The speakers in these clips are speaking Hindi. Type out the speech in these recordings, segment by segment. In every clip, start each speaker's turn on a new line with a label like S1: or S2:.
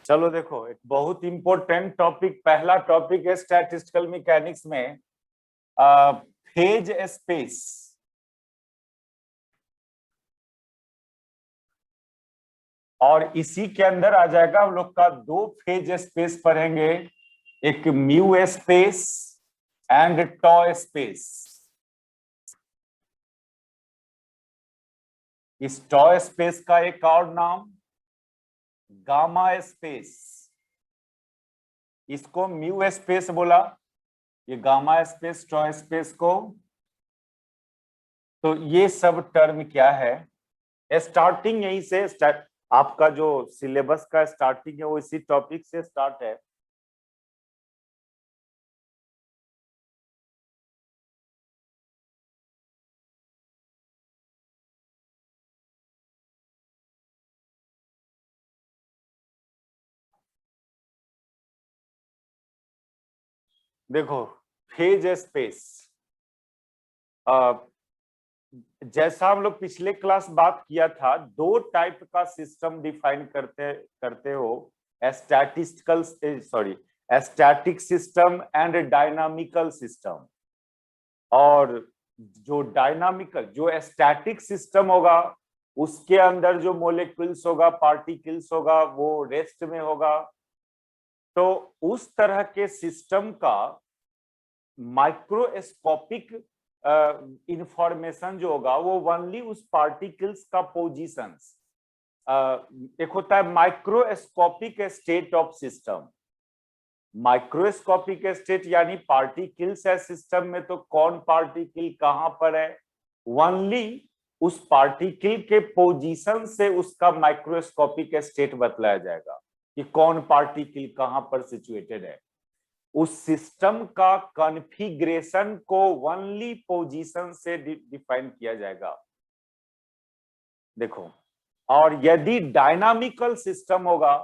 S1: चलो देखो, एक बहुत इंपॉर्टेंट टॉपिक, पहला टॉपिक है स्टैटिस्टिकल मैकेनिक्स में फेज स्पेस। और इसी के अंदर आ जाएगा हम लोग का दो फेज स्पेस पढ़ेंगे, एक mu space and tau space. इस टॉ स्पेस का एक और नाम गामा स्पेस। इसको म्यू स्पेस बोला, ये गामा स्पेस, टॉ स्पेस को। तो ये सब टर्म क्या है, स्टार्टिंग यहीं से आपका जो सिलेबस का स्टार्टिंग है वो इसी टॉपिक से स्टार्ट है। देखो, फेज स्पेस, जैसा हम लोग पिछले क्लास बात किया था, दो टाइप का सिस्टम डिफाइन करते करते हो, statistical static system and dynamical system. और जो स्टैटिक सिस्टम होगा उसके अंदर जो मोलिक्यूल्स होगा, पार्टिकल्स होगा, वो रेस्ट में होगा। तो उस तरह के सिस्टम का माइक्रोस्कोपिक इंफॉर्मेशन जो होगा वो ओनली उस पार्टिकल्स का पोजीशंस, एक होता है microscopic state of system. Microscopic state यानी पार्टिकल्स है सिस्टम में, तो कौन पार्टिकल कहां पर है, ओनली उस पार्टिकल के पोजीशन से उसका माइक्रोस्कोपिक स्टेट बतलाया जाएगा कि कौन पार्टिकल कहां पर सिचुएटेड है। उस सिस्टम का कॉन्फ़िगरेशन को ओनली पोजीशन से डिफाइन किया जाएगा। देखो, और यदि डायनामिकल सिस्टम होगा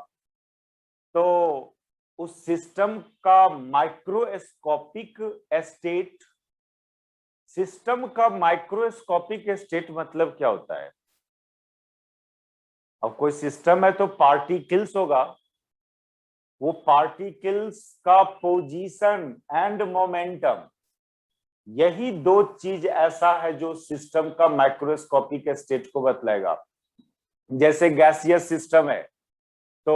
S1: तो उस सिस्टम का माइक्रोस्कोपिक स्टेट, सिस्टम का माइक्रोस्कोपिक स्टेट मतलब क्या होता है। अब कोई सिस्टम है तो पार्टिकल्स होगा, वो पार्टिकल्स का पोजीशन एंड मोमेंटम, यही दो चीज ऐसा है जो सिस्टम का माइक्रोस्कोपिक स्टेट को बतलाएगा। जैसे गैसियस सिस्टम है तो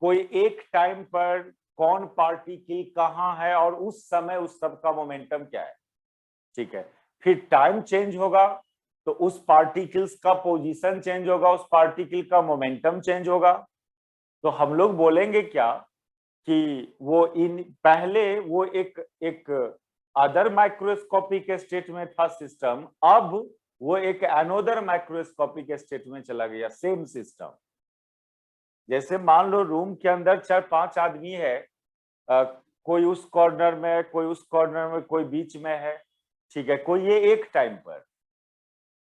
S1: कोई एक टाइम पर कौन पार्टिकल कहां है और उस समय उस सब का मोमेंटम क्या है, ठीक है। फिर टाइम चेंज होगा तो उस पार्टिकल्स का पोजीशन चेंज होगा, उस पार्टिकल का मोमेंटम चेंज होगा। तो हम लोग बोलेंगे क्या कि वो इन पहले वो एक अदर माइक्रोस्कोपिक स्टेट में था सिस्टम, अब वो एक अनोदर माइक्रोस्कोपिक स्टेट में चला गया, सेम सिस्टम। जैसे मान लो रूम के अंदर 4-5 आदमी है, कोई उस कॉर्नर में, कोई उस कॉर्नर में, कोई बीच में है, ठीक है। कोई ये एक टाइम पर,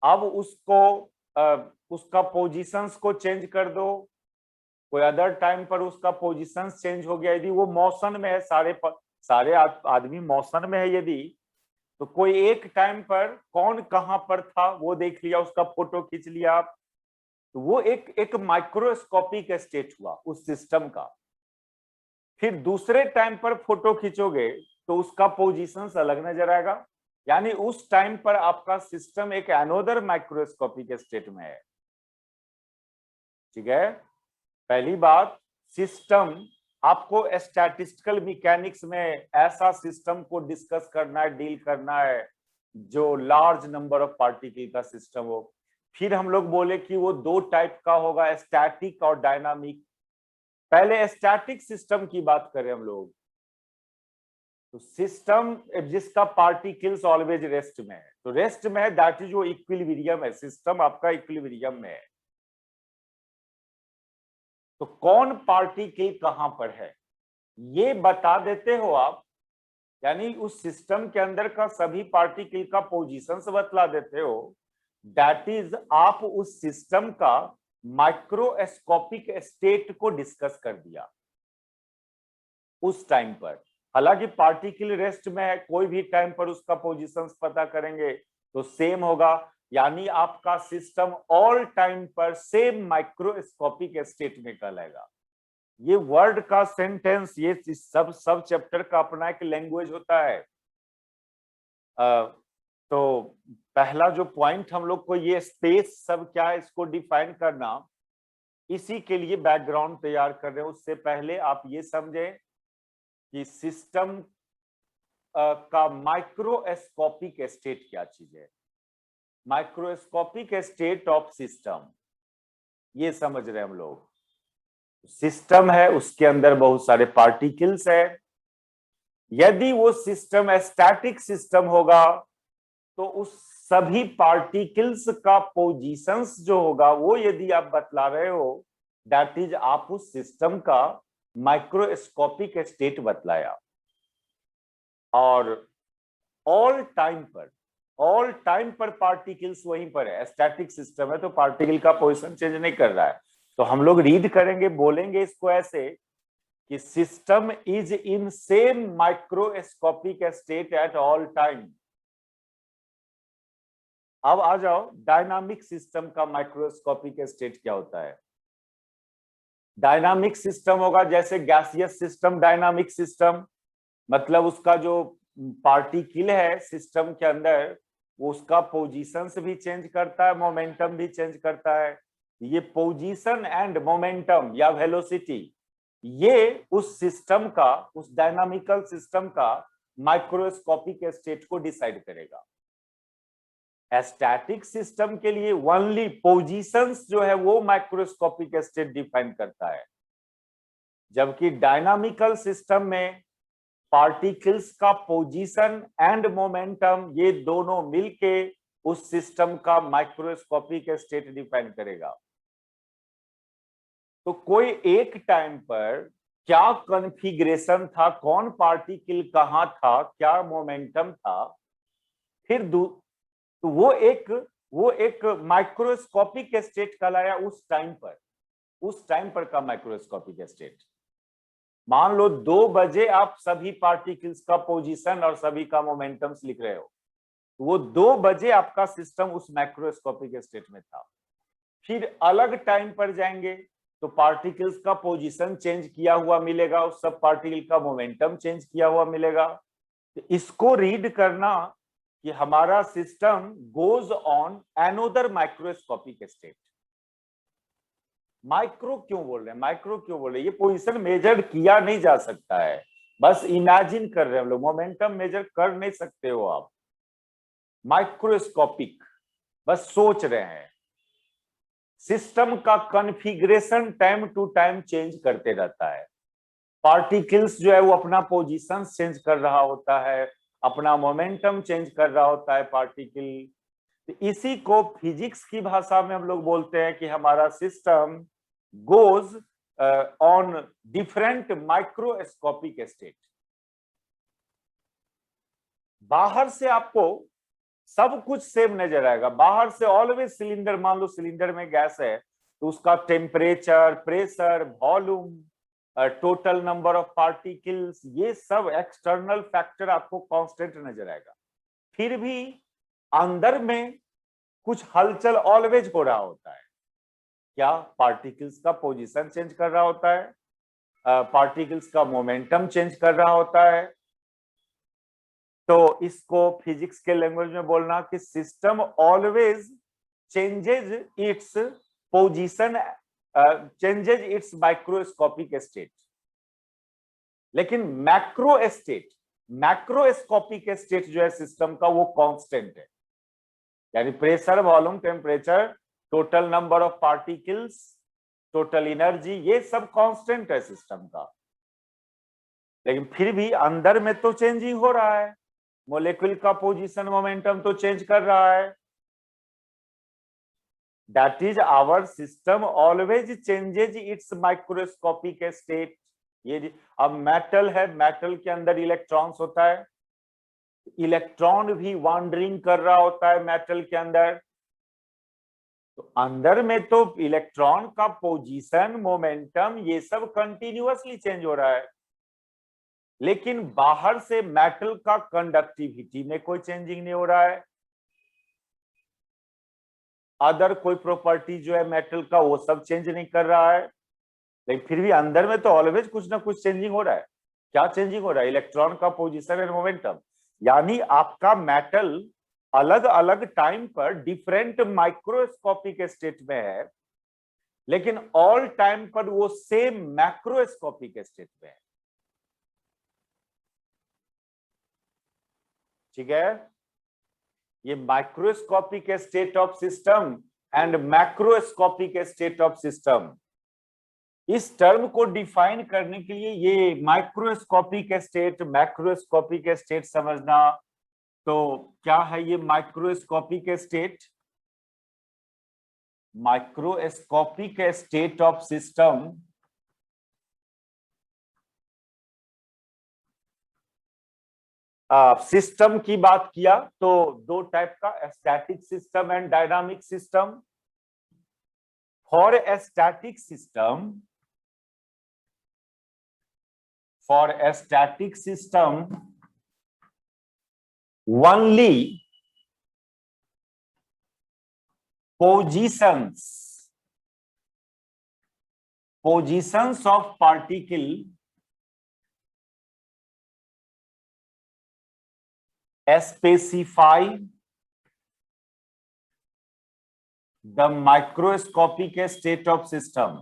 S1: अब उसको उसका पोजीशंस को चेंज कर दो, कोई अदर टाइम पर उसका पोजीशन चेंज हो गया, यदि वो मोशन में है, सारे आदमी मोशन में है यदि, तो कोई एक टाइम पर कौन कहां पर था वो देख लिया, उसका फोटो खींच लिया आप, तो वो एक माइक्रोस्कोपिक स्टेट हुआ उस सिस्टम का। फिर दूसरे टाइम पर फोटो खींचोगे तो उसका पोजीशंस अलग नजर आएगा, यानी उस टाइम पर आपका सिस्टम एक अनोदर माइक्रोस्कोपिक स्टेट में है, ठीक है। पहली बात, सिस्टम, आपको स्टैटिस्टिकल मैकेनिक्स में ऐसा सिस्टम को डिस्कस करना है, डील करना है जो लार्ज नंबर ऑफ पार्टिकल का सिस्टम हो। फिर हम लोग बोले कि वो दो टाइप का होगा, स्टैटिक और डायनामिक। पहले स्टैटिक सिस्टम की बात करें हम लोग, तो सिस्टम जिसका पार्टिकल्स ऑलवेज रेस्ट में है, तो रेस्ट में है, दैट इज वो इक्विलिब्रियम है, सिस्टम आपका इक्विलिब्रियम में है। तो कौन पार्टिकल कहां पर है ये बता देते हो आप, यानी उस सिस्टम के अंदर का सभी पार्टिकल का पोजीशन बतला देते हो, दैट इज आप उस सिस्टम का माइक्रोस्कोपिक स्टेट को डिस्कस कर दिया उस टाइम पर। हालांकि पार्टिकल रेस्ट में है, कोई भी टाइम पर उसका पोजीशन पता करेंगे तो सेम होगा, यानी आपका सिस्टम ऑल टाइम पर सेम माइक्रोस्कोपिक स्टेट में कहलाएगा। ये वर्ड का सेंटेंस, ये सब चैप्टर का अपना एक लैंग्वेज होता है। तो पहला जो पॉइंट हम लोग को, ये स्पेस सब क्या है इसको डिफाइन करना, इसी के लिए बैकग्राउंड तैयार कर रहे हैं। उससे पहले आप ये समझें कि सिस्टम का माइक्रोस्कोपिक स्टेट क्या चीज है। माइक्रोस्कोपिक स्टेट ऑफ सिस्टम, ये समझ रहे हैं हम लोग। सिस्टम है, उसके अंदर बहुत सारे पार्टिकल्स है। यदि वो सिस्टम स्टैटिक सिस्टम होगा तो उस सभी पार्टिकल्स का पोजीशंस जो होगा वो यदि आप बतला रहे हो, दैट इज आप उस सिस्टम का माइक्रोस्कोपिक स्टेट बतलाया। और ऑल टाइम पर पार्टिकल्स वहीं पर है। स्टैटिक सिस्टम है तो पार्टिकल का पोजीशन चेंज नहीं कर रहा है। तो हम लोग रीड करेंगे, बोलेंगे इसको ऐसे कि system is in same microscopic state at all time. अब आ जाओ, डायनामिक सिस्टम का माइक्रोस्कोपिक स्टेट क्या होता है। डायनामिक सिस्टम होगा जैसे गैसियस सिस्टम, डायनामिक सिस्टम मतलब उसका जो पार्टिकल है सिस्टम के अंदर, उसका पोजीशंस भी चेंज करता है, मोमेंटम भी चेंज करता है। ये पोजीशन एंड मोमेंटम या वेलोसिटी, ये उस सिस्टम का, उस डायनामिकल सिस्टम का माइक्रोस्कोपिक स्टेट को डिसाइड करेगा। स्टैटिक सिस्टम के लिए ओनली पोजीशंस जो है वो माइक्रोस्कोपिक स्टेट डिफाइन करता है, जबकि डायनामिकल सिस्टम में पार्टिकल्स का पोजीशन एंड मोमेंटम ये दोनों मिलके उस सिस्टम का माइक्रोस्कोपिक स्टेट डिफाइन करेगा। तो कोई एक टाइम पर क्या कॉन्फ़िगरेशन था, कौन पार्टिकल कहां था, क्या मोमेंटम था, फिर तो वो एक माइक्रोस्कोपिक स्टेट कहलाया उस टाइम पर का माइक्रोस्कोपिक स्टेट। मान लो 2 बजे आप सभी पार्टिकल्स का पोजीशन और सभी का मोमेंटम्स लिख रहे हो, वो 2 बजे आपका सिस्टम उस माइक्रोस्कोपिक स्टेट में था। फिर अलग टाइम पर जाएंगे तो पार्टिकल्स का पोजीशन चेंज किया हुआ मिलेगा, उस सब पार्टिकल का मोमेंटम चेंज किया हुआ मिलेगा। तो इसको रीड करना कि हमारा system goes on another microscopic state. Micro क्यों बोल रहे हैं, माइक्रो क्यों बोल रहे हैं? ये पोजीशन मेजर किया नहीं जा सकता है, बस इमेजिन कर रहे हैं हम लोग, मोमेंटम मेजर कर नहीं सकते हो आप। माइक्रोस्कोपिक, बस सोच रहे हैं। सिस्टम का configuration time to time change करते रहता है। पार्टिकल्स जो है वो अपना पोजीशन चेंज कर रहा होता है, अपना मोमेंटम चेंज कर रहा होता है पार्टिकल। तो इसी को फिजिक्स की भाषा में हम लोग बोलते हैं कि हमारा system goes on different microscopic state. बाहर से आपको सब कुछ सेम नजर आएगा, बाहर से ऑलवेज सिलेंडर, मान लो सिलेंडर में गैस है तो उसका temperature, pressure, volume, total number of particles, ये सब एक्सटर्नल फैक्टर आपको कांस्टेंट नजर आएगा। फिर भी अंदर में कुछ हलचल ऑलवेज हो रहा होता है। क्या? पार्टिकल्स का पोजीशन चेंज कर रहा होता है, पार्टिकल्स का मोमेंटम चेंज कर रहा होता है। तो इसको फिजिक्स के लैंग्वेज में बोलना कि system always changes its position, changes its microscopic state. लेकिन मैक्रोस्कोपिक स्टेट जो है सिस्टम का वो कांस्टेंट है, यानी pressure, volume, temperature, total number of particles, total energy, ये सब कांस्टेंट है सिस्टम का। लेकिन फिर भी अंदर में तो चेंजिंग हो रहा है, मोलेक्यूल का पोजीशन, मोमेंटम तो चेंज कर रहा है। That is our system always changes its microscopic state. ये अब मेटल है, मेटल के अंदर इलेक्ट्रॉन्स होता है, इलेक्ट्रॉन भी वॉन्डरिंग कर रहा होता है मेटल के अंदर। तो अंदर में तो इलेक्ट्रॉन का पोजीशन, मोमेंटम, ये सब कंटिन्यूअसली चेंज हो रहा है। लेकिन बाहर से मेटल का कंडक्टिविटी में कोई चेंजिंग नहीं हो रहा है। अदर कोई प्रॉपर्टी जो है मेटल का वो सब चेंज नहीं कर रहा है। लेकिन फिर भी अंदर में तो ऑलवेज कुछ ना कुछ चेंजिंग हो रहा है। क्या चेंजिंग हो रहा है? इलेक्ट्रॉन का पोजीशन एंड मोमेंटम। यानी आपका मेटल अलग अलग टाइम पर डिफरेंट माइक्रोस्कोपिक स्टेट में है, लेकिन ऑल टाइम पर वो सेम मैक्रोस्कोपिक स्टेट में है। ठीक है? ये microscopic state of system and macroscopic state of system, इस टर्म को डिफाइन करने के लिए ये माइक्रोस्कोपिक स्टेट मैक्रोस्कोपिक स्टेट समझना। तो क्या है ये microscopic state? Microscopic state of system system की बात किया तो दो टाइप का, static system and dynamic system. For a static system, for a static system, only positions of particle specify the microscopic state of system.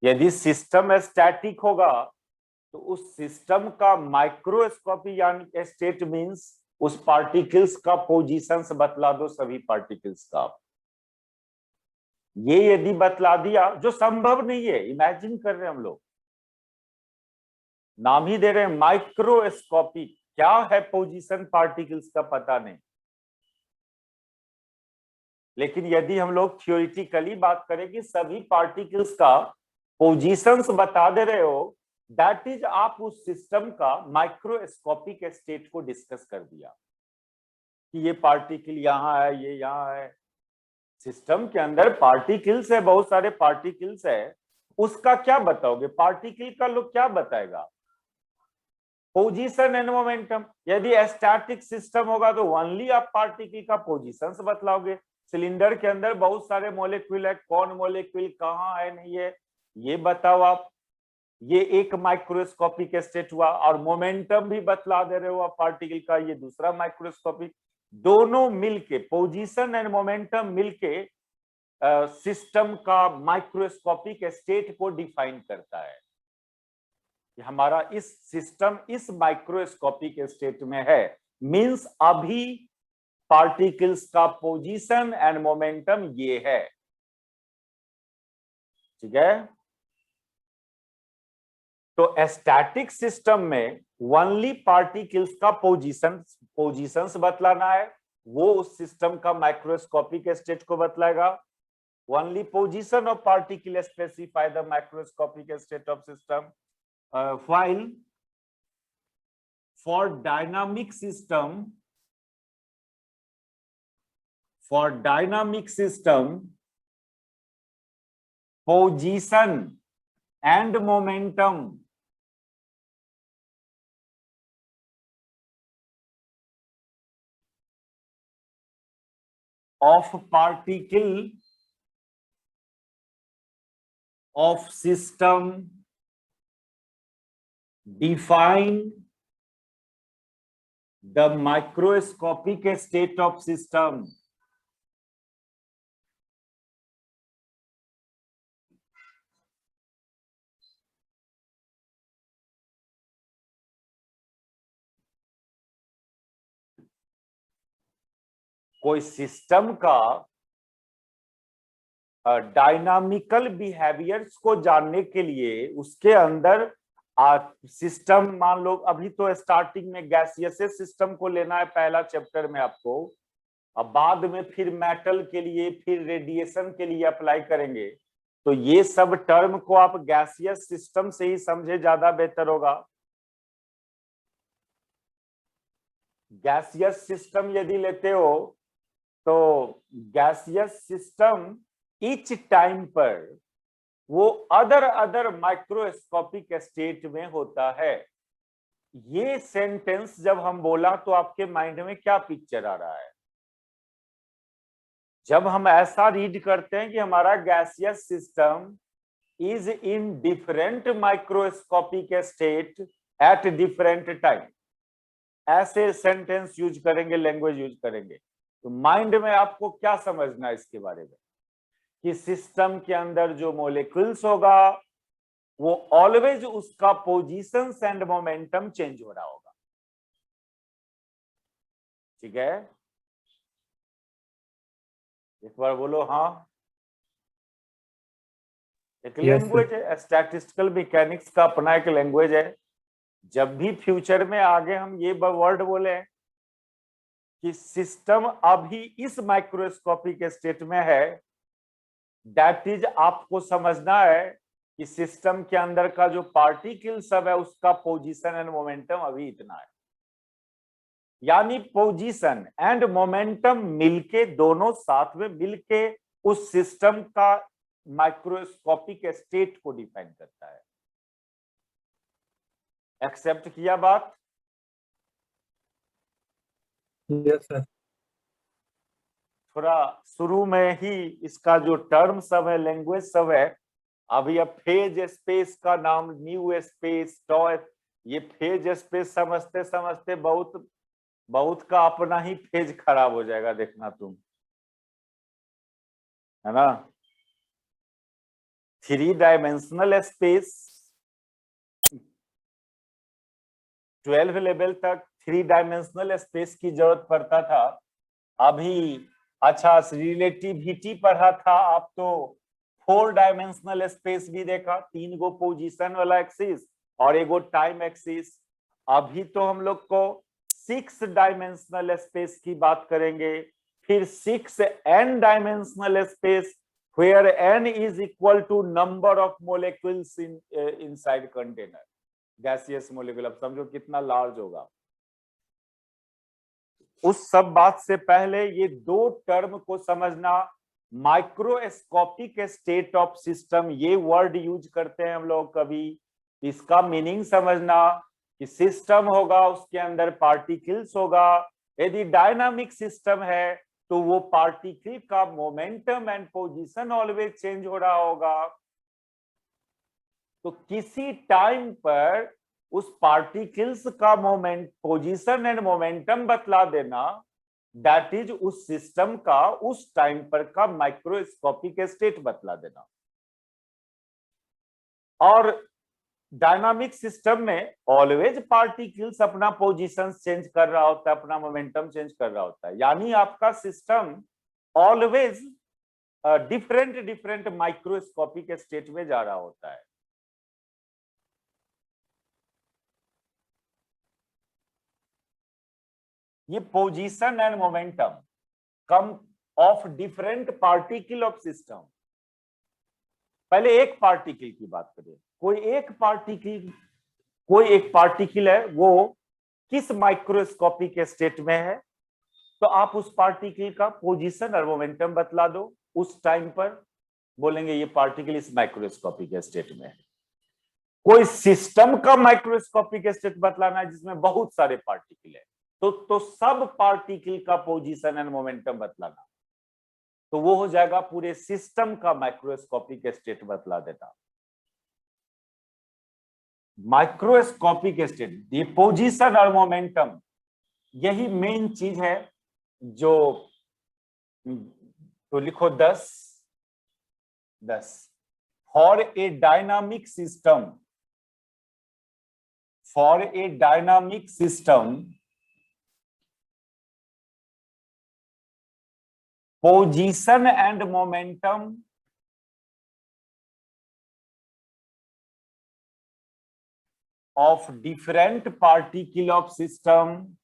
S1: यदि सिस्टम स्टैटिक होगा तो उस सिस्टम का माइक्रोस्कोपी यानी स्टेट मींस उस पार्टिकल्स का पोजीशंस बतला दो, सभी पार्टिकल्स का। ये यदि बतला दिया, जो संभव नहीं है, इमेजिन कर रहे हैं हम लोग, नाम ही दे रहे हैं माइक्रोस्कोपिक, क्या है पोजीशन पार्टिकल्स का पता नहीं। लेकिन यदि हम लोग थ्योरेटिकली बात करें कि सभी पार्टिकल्स का पोजीशंस बता दे रहे हो, दैट इज आप उस सिस्टम का माइक्रोस्कोपिक स्टेट को डिस्कस कर दिया कि ये पार्टिकल यहाँ है, ये यहाँ है। सिस्टम के अंदर पार्टिकल्स है, बहुत सारे पार्टिकल्स है, उसका क्या बताओगे? पार्टिकल का लोग क्या बताएगा? Position and momentum. यदि स्टैटिक सिस्टम होगा तो ओनली आप पार्टिकल का पोजीशंस बतलाओगे। सिलेंडर के अंदर बहुत सारे मॉलिक्यूल है, कौन मॉलिक्यूल कहाँ है, नहीं है, ये बताओ आप। ये एक माइक्रोस्कोपिक स्टेट हुआ, और मोमेंटम भी बतला दे रहे हो आप पार्टिकल का, ये दूसरा माइक्रोस्कोपिक। दोनों मिलके, पोजीशन एंड मोमेंटम मिलके सिस्टम का माइक्रोस्कोपिक स्टेट को डिफाइन करता है। हमारा इस सिस्टम इस माइक्रोस्कोपिक स्टेट में है, मींस अभी पार्टिकल्स का पोजीशन एंड मोमेंटम ये है। ठीक है? तो स्टैटिक सिस्टम में ओनली पार्टिकल्स का पोजीशंस बतलाना है, वो उस सिस्टम का माइक्रोस्कोपिक स्टेट को बतलाएगा। Only position of particle specify the microscopic state of system. while for dynamic system position and momentum of particle of system define the microscopic state of system. कोई सिस्टम का डायनामिकल बिहेवियर्स को जानने के लिए उसके अंदर सिस्टम, मान लो अभी तो स्टार्टिंग में गैसियस सिस्टम को लेना है पहला चैप्टर में आपको, अब बाद में फिर मेटल के लिए, फिर रेडिएशन के लिए अप्लाई करेंगे। तो ये सब टर्म को आप गैसियस सिस्टम से ही समझे, ज्यादा बेहतर होगा। गैसियस सिस्टम यदि लेते हो तो गैसियस सिस्टम ईच टाइम पर वो अदर माइक्रोस्कोपिक स्टेट में होता है। ये सेंटेंस जब हम बोला तो आपके माइंड में क्या पिक्चर आ रहा है? जब हम ऐसा रीड करते हैं कि हमारा gaseous system is in different microscopic state at different time, ऐसे सेंटेंस यूज करेंगे, लैंग्वेज यूज करेंगे, तो माइंड में आपको क्या समझना है इसके बारे में? कि सिस्टम के अंदर जो मोलिक्यूल्स होगा वो ऑलवेज उसका पोजीशन एंड मोमेंटम चेंज हो रहा होगा। ठीक है, एक बार बोलो हाँ। एक लैंग्वेज है, स्टैटिस्टिकल मैकेनिक्स का अपना एक लैंग्वेज है। जब भी फ्यूचर में आगे हम ये वर्ड बोले कि सिस्टम अभी इस माइक्रोस्कोपिक स्टेट में है, दैट इज आपको समझना है कि सिस्टम के अंदर का जो पार्टिकल सब है उसका पोजीशन एंड मोमेंटम अभी इतना है। यानी पोजीशन एंड मोमेंटम मिलके, दोनों साथ में मिलके उस सिस्टम का माइक्रोस्कोपिक स्टेट को डिफाइन करता है। एक्सेप्ट किया बात?
S2: Yes sir.
S1: थोड़ा शुरू में ही इसका जो टर्म सब है, लैंग्वेज सब है, अभी अब फेज स्पेस का नाम न्यू स्पेस टॉय, ये फेज स्पेस समझते समझते बहुत का अपना ही फेज खराब हो जाएगा, देखना तुम, है ना। 3 डायमेंशनल स्पेस, 12 लेवल तक 3 डायमेंशनल स्पेस की जरूरत पड़ता था। अभी अच्छा रिलेटिविटी पढ़ा था आप तो 4 डायमेंशनल स्पेस भी देखा, 3 गो पोजीशन वाला एक्सिस और एगो टाइम एक्सिस। अभी तो हम लोग को 6 डायमेंशनल स्पेस की बात करेंगे, फिर 6 n dimensional space where n is equal to number of molecules in inside container, gaseous molecule. अब समझो कितना लार्ज होगा। उस सब बात से पहले ये 2 टर्म को समझना, माइक्रोस्कोपिक स्टेट ऑफ सिस्टम, ये वर्ड यूज करते हैं हम लोग कभी, इसका मीनिंग समझना कि सिस्टम होगा उसके अंदर पार्टिकल्स होगा। यदि डायनामिक सिस्टम है तो वो पार्टिकल का momentum and position always change हो रहा होगा। तो किसी टाइम पर उस पार्टिकल्स का मोमेंट, पोजीशन एंड मोमेंटम बतला देना, दैट इज उस सिस्टम का उस टाइम पर का माइक्रोस्कोपिक स्टेट बतला देना। और डायनामिक सिस्टम में ऑलवेज पार्टिकल्स अपना पोजीशन चेंज कर रहा होता है, अपना मोमेंटम चेंज कर रहा होता है, यानी आपका system always different microscopic state में जा रहा होता है। ये position and momentum come of different particle of system. पहले एक पार्टिकल की बात करें, कोई एक पार्टिकल है, वो किस माइक्रोस्कोपिक स्टेट में है, तो आप उस पार्टिकल का पोजीशन और मोमेंटम बतला दो उस टाइम पर, बोलेंगे ये पार्टिकल इस माइक्रोस्कोपिक स्टेट में है। कोई सिस्टम का माइक्रोस्कोपिक स्टेट बतलाना है जिसमें बहुत सारे पार्टिकल है, तो सब पार्टिकल का पोजीशन एंड मोमेंटम बतलाना, तो वो हो जाएगा पूरे सिस्टम का माइक्रोस्कोपिक स्टेट बतला देना। माइक्रोस्कोपिक स्टेट, ये पोजीशन और मोमेंटम, यही मेन चीज है जो, तो लिखो 10 for a dynamic system position and momentum of different particle of system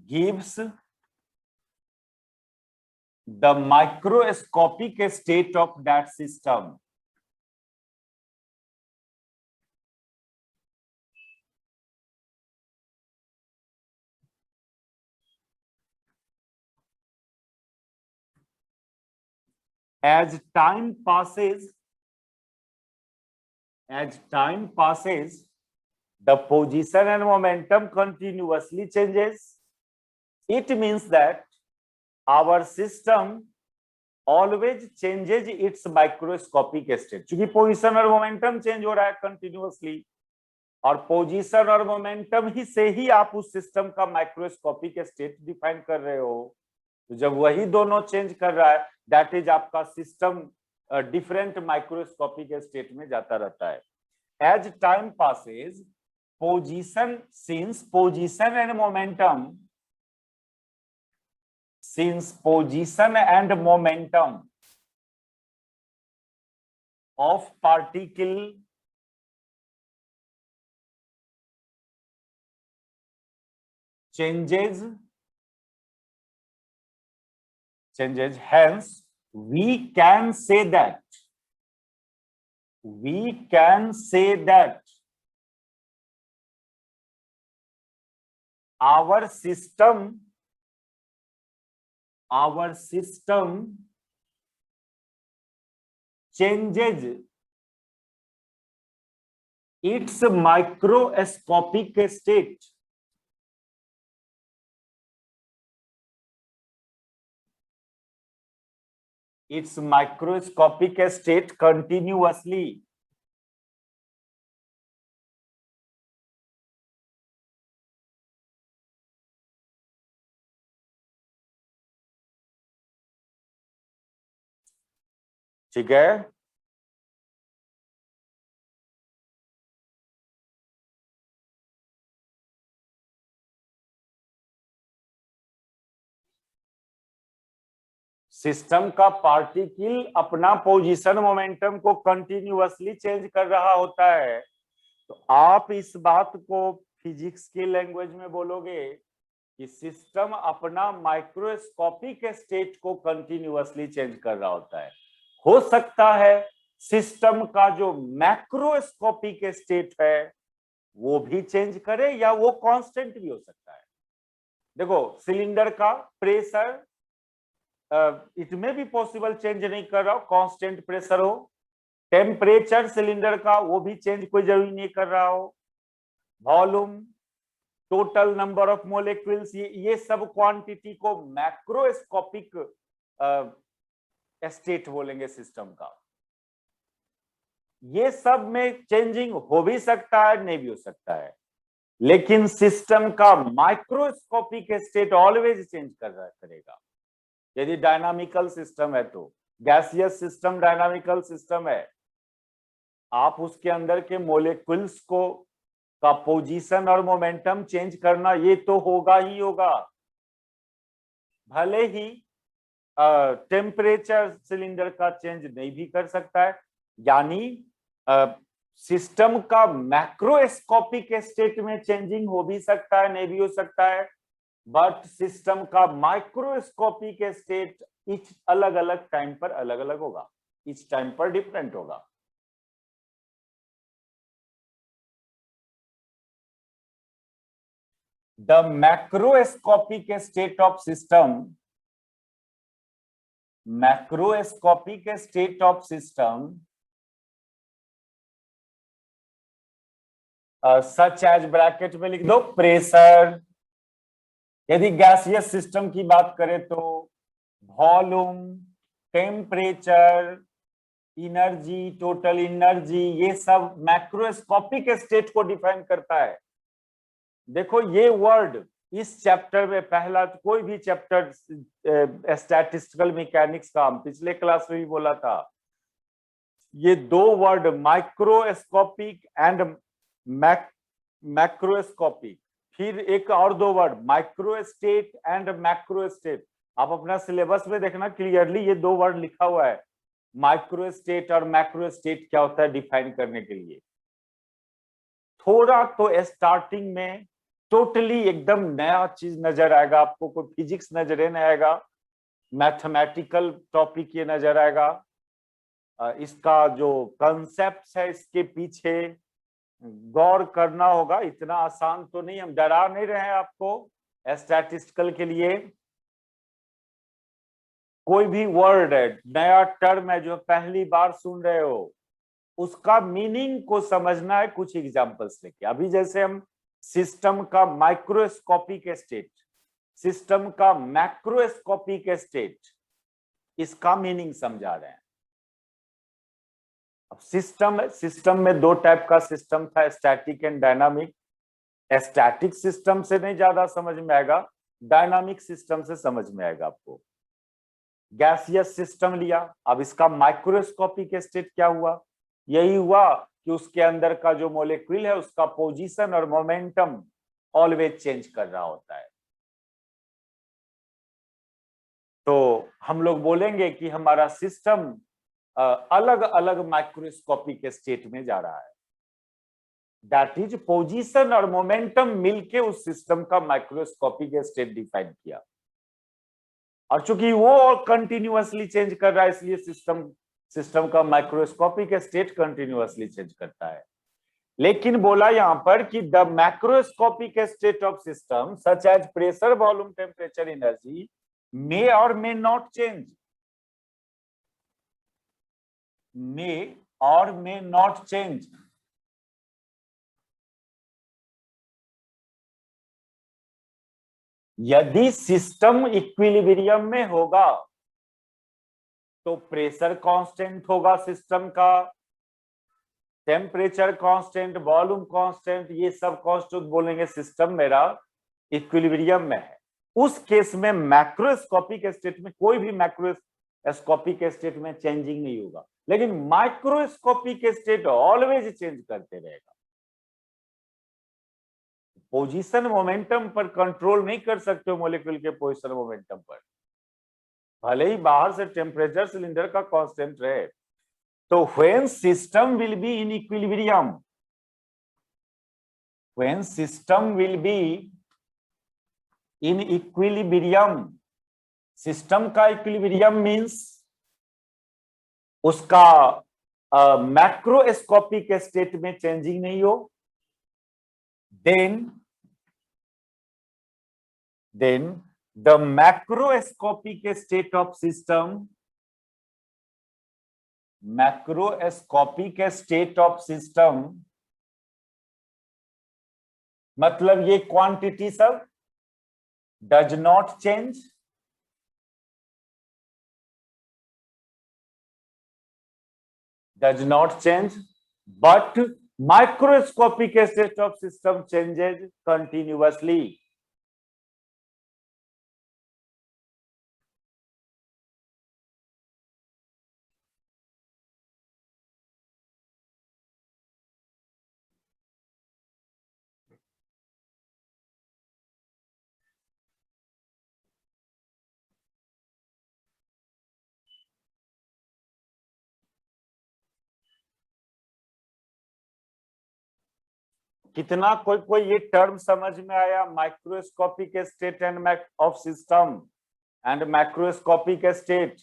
S1: gives the microscopic state of that system. as time passes, the position and momentum continuously changes. It means that our system always changes its microscopic state. क्योंकि पोजीशन और मोमेंटम चेंज हो रहा है कंटिन्यूअसली, और पोजीशन और मोमेंटम ही से ही आप उस सिस्टम का माइक्रोस्कोपिक स्टेट डिफाइन कर रहे हो। तो जब वही दोनों चेंज कर रहा है, दैट इज आपका सिस्टम डिफरेंट माइक्रोस्कोपिक स्टेट में जाता रहता है। As time passes, position since position and momentum of particle changes, hence we can say that our system changes its microscopic state. Its microscopic state continuously. ठीक है, सिस्टम का पार्टिकल अपना पोजीशन मोमेंटम को कंटिन्यूअसली चेंज कर रहा होता है। तो आप इस बात को फिजिक्स की लैंग्वेज में बोलोगे कि सिस्टम अपना माइक्रोस्कोपिक स्टेट को कंटिन्यूअसली चेंज कर रहा होता है। हो सकता है सिस्टम का जो मैक्रोस्कोपिक स्टेट है वो भी चेंज करे, या वो कांस्टेंट भी हो सकता है। देखो, सिलेंडर का प्रेशर इट में भी पॉसिबल चेंज नहीं कर रहा हो, कांस्टेंट प्रेशर हो। टेम्परेचर सिलेंडर का वो भी चेंज कोई जरूरी नहीं कर रहा हो। Volume, total number of molecules, ये सब क्वांटिटी को मैक्रोस्कोपिक स्टेट बोलेंगे सिस्टम का। ये सब में चेंजिंग हो भी सकता है, नहीं भी हो सकता है, लेकिन सिस्टम का माइक्रोस्कोपिक स्टेट ऑलवेज चेंज करेगा। यदि डायनामिकल सिस्टम है तो, गैसियस सिस्टम डायनामिकल सिस्टम है, आप उसके अंदर के मोलिक्यूल्स को का पोजीशन और मोमेंटम चेंज करना ये तो होगा ही होगा। भले ही टेम्परेचर सिलेंडर का चेंज नहीं भी कर सकता है, यानी सिस्टम का मैक्रोस्कोपिक स्टेट में चेंजिंग हो भी सकता है, नहीं भी हो सकता है, बट सिस्टम का माइक्रोस्कोपिक स्टेट इच अलग अलग टाइम पर अलग अलग होगा, इच टाइम पर डिफरेंट होगा। The macroscopic state of system, such as bracket में लिख दो प्रेशर। यदि गैसियस सिस्टम की बात करें तो volume, temperature, energy, total energy, ये सब मैक्रोस्कोपिक स्टेट को डिफाइन करता है। देखो, ये वर्ड इस चैप्टर में पहला, कोई भी चैप्टर स्टैटिस्टिकल मैकेनिक्स का, हम पिछले क्लास में भी बोला था, ये दो वर्ड माइक्रोस्कोपिक एंड मैक्रोस्कोपिक, फिर एक और दो वर्ड माइक्रोस्टेट एंड मैक्रोस्टेट। आप अपना सिलेबस में देखना क्लियरली ये दो वर्ड लिखा हुआ है, माइक्रोस्टेट और मैक्रोस्टेट क्या होता है डिफाइन करने के लिए। थोड़ा तो स्टार्टिंग में टोटली एकदम नया चीज नजर आएगा आपको, कोई फिजिक्स नजर नहीं आएगा, मैथमेटिकल टॉपिक ये नजर आएगा। इसका जो कंसेप्ट है इसके पीछे गौर करना होगा, इतना आसान तो नहीं, हम डरा नहीं रहे हैं आपको। स्टैटिस्टिकल के लिए कोई भी वर्ड है, नया टर्म है जो पहली बार सुन रहे हो, उसका मीनिंग को समझना है कुछ एग्जांपल्स लेके। अभी जैसे हम सिस्टम का माइक्रोस्कोपिक स्टेट, सिस्टम का मैक्रोस्कोपिक स्टेट, इसका मीनिंग समझा रहे हैं। अब सिस्टम में दो टाइप का सिस्टम था, static and dynamic. Static system से नहीं ज्यादा समझ में आएगा, डायनामिक सिस्टम से समझ में आएगा आपको। गैसियस सिस्टम लिया, अब इसका माइक्रोस्कोपिक स्टेट क्या हुआ? यही हुआ कि उसके अंदर का जो मॉलिक्यूल है उसका पोजीशन और मोमेंटम ऑलवेज चेंज कर रहा होता है। तो हम लोग बोलेंगे कि हमारा सिस्टम अलग अलग माइक्रोस्कोपिक स्टेट में जा रहा है। दैट इज पोजीशन और मोमेंटम मिलके उस सिस्टम का माइक्रोस्कोपिक स्टेट डिफाइन किया। और चूंकि वो कंटिन्यूअसली चेंज कर रहा है, इसलिए सिस्टम का माइक्रोस्कोपिक स्टेट कंटिन्यूअसली चेंज करता है। लेकिन बोला यहां पर कि the macroscopic state of system such as pressure, volume, temperature, energy may or may not change, may or may not change. यदि सिस्टम इक्विलिब्रियम में होगा तो प्रेशर कांस्टेंट होगा सिस्टम का, टेम्परेचर कांस्टेंट, वॉल्यूम कांस्टेंट, ये सब कांस्टेंट बोलेंगे सिस्टम मेरा इक्विलिब्रियम में है। उस केस में मैक्रोस्कोपिक स्टेट में कोई भी मैक्रोस्कोपिक स्टेट में चेंजिंग नहीं होगा, लेकिन माइक्रोस्कोपिक स्टेट ऑलवेज चेंज करते रहेगा। पोजीशन मोमेंटम पर कंट्रोल नहीं कर सकते हो मॉलिक्यूल के पोजीशन मोमेंटम पर, भले ही बाहर से टेम्परेचर सिलेंडर का कांस्टेंट रहे। तो when system will be in equilibrium, when system will be in equilibrium, system का इक्विलिब्रियम मींस उसका मैक्रोस्कोपिक स्टेट में चेंजिंग नहीं हो, then the macroscopic state of system, macroscopic state of system मतलब ये क्वांटिटी सब does not change, but microscopic state of system changes continuously. कितना कोई ये टर्म समझ में आया? Microscopic state end of system and macroscopic state.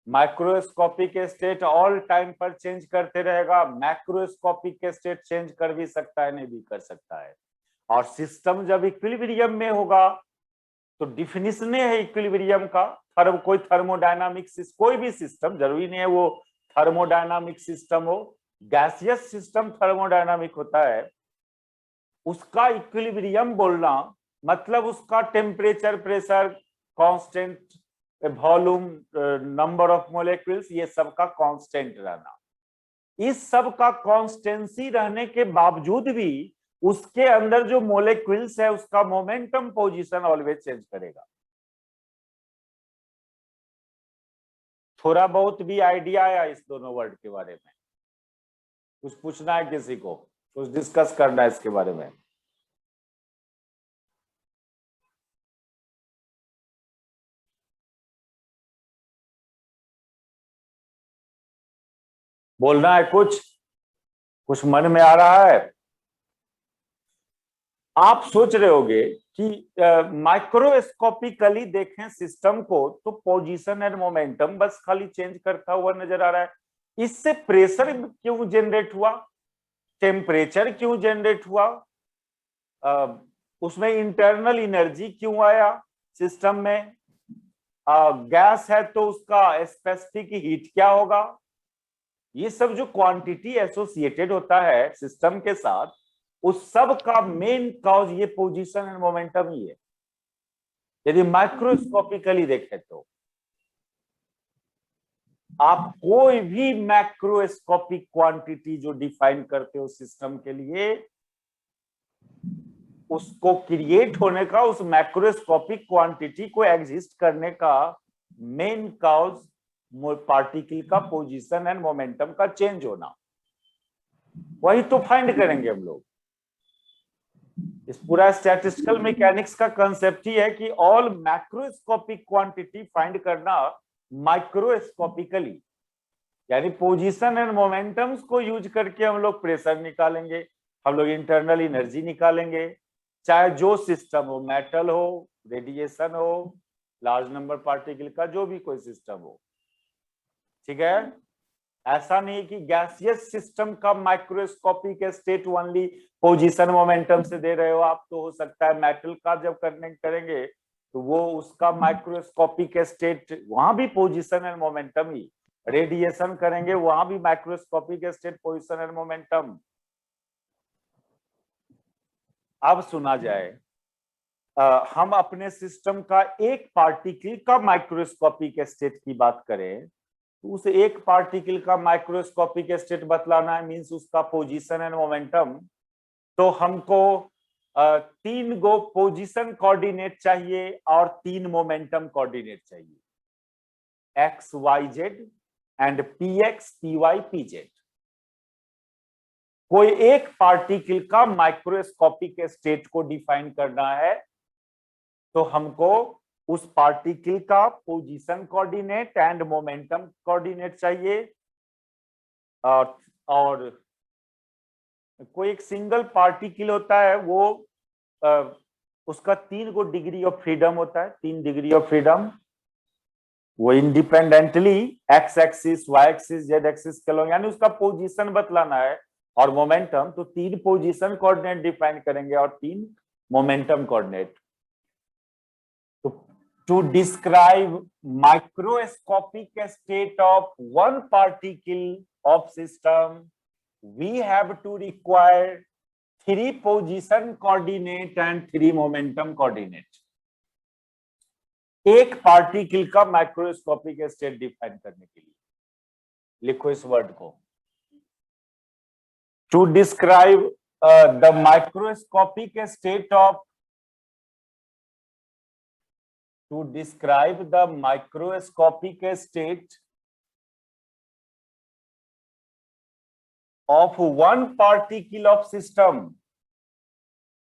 S1: Microscopic state all time पर चेंज करते रहेगा, मैक्रोस्कोपिक स्टेट चेंज कर भी सकता है, नहीं भी कर सकता है। और सिस्टम जब इक्विलिब्रियम में होगा तो डिफिनिशन है इक्विलिब्रियम का, कोई थर्मोडायनामिक कोई भी सिस्टम, जरूरी नहीं है वो थर्मोडायनामिक सिस्टम हो, गैसियस सिस्टम थर्मोडायनामिक होता है, उसका इक्विलिब्रियम बोलना मतलब उसका temperature, pressure constant, volume, number of molecules, ये सब का कांस्टेंट रहना। इस सब का कांस्टेंसी रहने के बावजूद भी उसके अंदर जो मॉलिक्यूल्स है उसका मोमेंटम पोजीशन ऑलवेज चेंज करेगा। थोड़ा बहुत भी आइडिया आया इस दोनों वर्ड के बारे में? कुछ पूछना है किसी को, कुछ डिस्कस करना है इसके बारे में? बोलना है कुछ मन में आ रहा है? आप सोच रहे होगे कि माइक्रोस्कोपिकली देखें सिस्टम को तो पोजीशन एंड मोमेंटम बस खाली चेंज करता हुआ नजर आ रहा है, इससे प्रेशर क्यों जनरेट हुआ, टेम्परेचर क्यों जनरेट हुआ, उसमें इंटरनल एनर्जी क्यों आया सिस्टम में, गैस है तो उसका स्पेसिफिक हीट क्या होगा। ये सब जो क्वांटिटी एसोसिएटेड होता है सिस्टम के साथ, उस सब का मेन कॉज ये पोजीशन एंड मोमेंटम ही है, यदि माइक्रोस्कोपिकली देखें तो। आप कोई भी मैक्रोस्कोपिक क्वांटिटी जो डिफाइन करते हो सिस्टम के लिए, उसको क्रिएट होने का, उस मैक्रोस्कोपिक क्वांटिटी को एग्जिस्ट करने का मेन कॉज पार्टिकल का पोजीशन एंड मोमेंटम का चेंज होना। वही तो फाइंड करेंगे हम लोग। इस पूरा स्टैटिस्टिकल मैकेनिक्स का कंसेप्ट ही है कि ऑल मैक्रोस्कोपिक क्वांटिटी फाइंड करना माइक्रोस्कोपिकली, यानी पोजीशन एंड मोमेंटम्स को यूज करके हम लोग प्रेशर निकालेंगे, हम लोग इंटरनल एनर्जी निकालेंगे, चाहे जो सिस्टम हो, मेटल हो, रेडिएशन हो, लार्ज नंबर पार्टिकल का जो भी कोई सिस्टम हो। ठीक है, ऐसा नहीं कि गैसियस सिस्टम का microscopic state only position momentum से दे रहे हो आप, तो हो सकता है मेटल का जब करेंगे तो वो उसका माइक्रोस्कोपिक स्टेट वहां भी position and momentum he, radiation करेंगे वहां भी microscopic state position and momentum. अब सुना जाए, हम अपने सिस्टम का एक पार्टिकल का माइक्रोस्कोपिक स्टेट की बात करें, तो उस एक पार्टिकल का माइक्रोस्कोपिक स्टेट बतलाना है, मींस उसका पोजीशन एंड मोमेंटम। तो हमको 3 गो पोजीशन कोऑर्डिनेट चाहिए और 3 मोमेंटम कोऑर्डिनेट चाहिए, x Y Z and p x P Y P z. कोई एक पार्टिकल का माइक्रोस्कोपिक स्टेट को डिफाइन करना है तो हमको उस पार्टिकल का position coordinate and momentum coordinate चाहिए। और कोई एक सिंगल पार्टिकल होता है वो उसका 3 गो डिग्री ऑफ फ्रीडम होता है, 3 डिग्री ऑफ फ्रीडम। वो independently x axis, y axis, z axis के लोग, यानी उसका पोजीशन बतलाना है और मोमेंटम, तो 3 पोजीशन कोऑर्डिनेट डिफाइन करेंगे और 3 momentum coordinate. To describe microscopic state of one particle of system, we have to require 3 position coordinate and 3 momentum coordinate। एक पार्टिकल का माइक्रोस्कोपिक स्टेट डिफाइन करने के लिए लिखो इस वर्ड को, to describe the microscopic state of, to describe the microscopic state of one particle of system।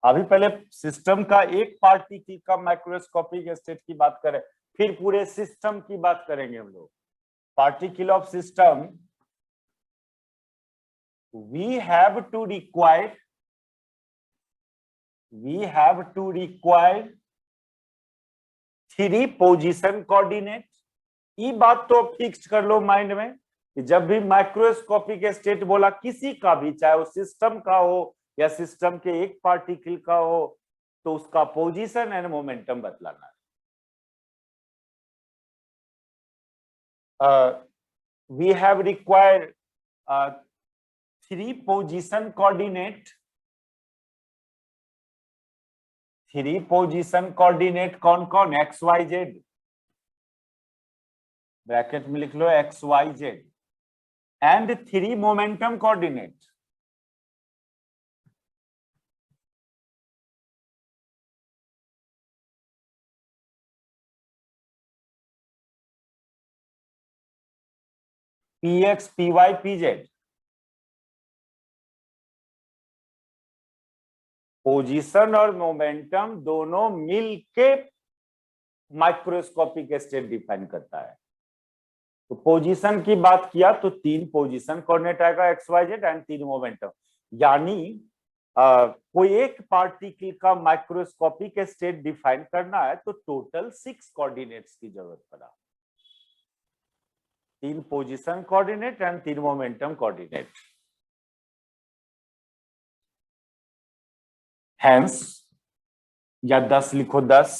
S1: अभी पहले सिस्टम का एक पार्टिकल का माइक्रोस्कोपिक स्टेट की बात करें, फिर पूरे सिस्टम की बात करेंगे हम लोग। Particle of system, we have to require 3 position coordinate. ये बात तो फिक्स कर लो माइंड में कि जब भी माइक्रोस्कोपिक स्टेट बोला किसी का भी, चाहे वो सिस्टम का हो या सिस्टम के एक पार्टिकल का हो, तो उसका पोजीशन एंड मोमेंटम बतलाना है। we have required 3 position coordinate। 3 position coordinate कौन कौन, एक्स वाई जेड, ब्रैकेट में लिख लो X Y Z, and 3 momentum coordinate. P x P Y P Z. Position और मोमेंटम दोनों मिलके माइक्रोस्कोपिक स्टेट डिफाइन करता है। तो पोजीशन की बात किया तो 3 पोजीशन कोऑर्डिनेट आएगा, x Y Z, and 3 momentum. यानी कोई एक पार्टिकल का माइक्रोस्कोपिक स्टेट डिफाइन करना है तो टोटल 6 कोऑर्डिनेट्स की जरूरत पड़ा, 3 position coordinate and 3 momentum coordinate. Hence, या 10 लिखो, 10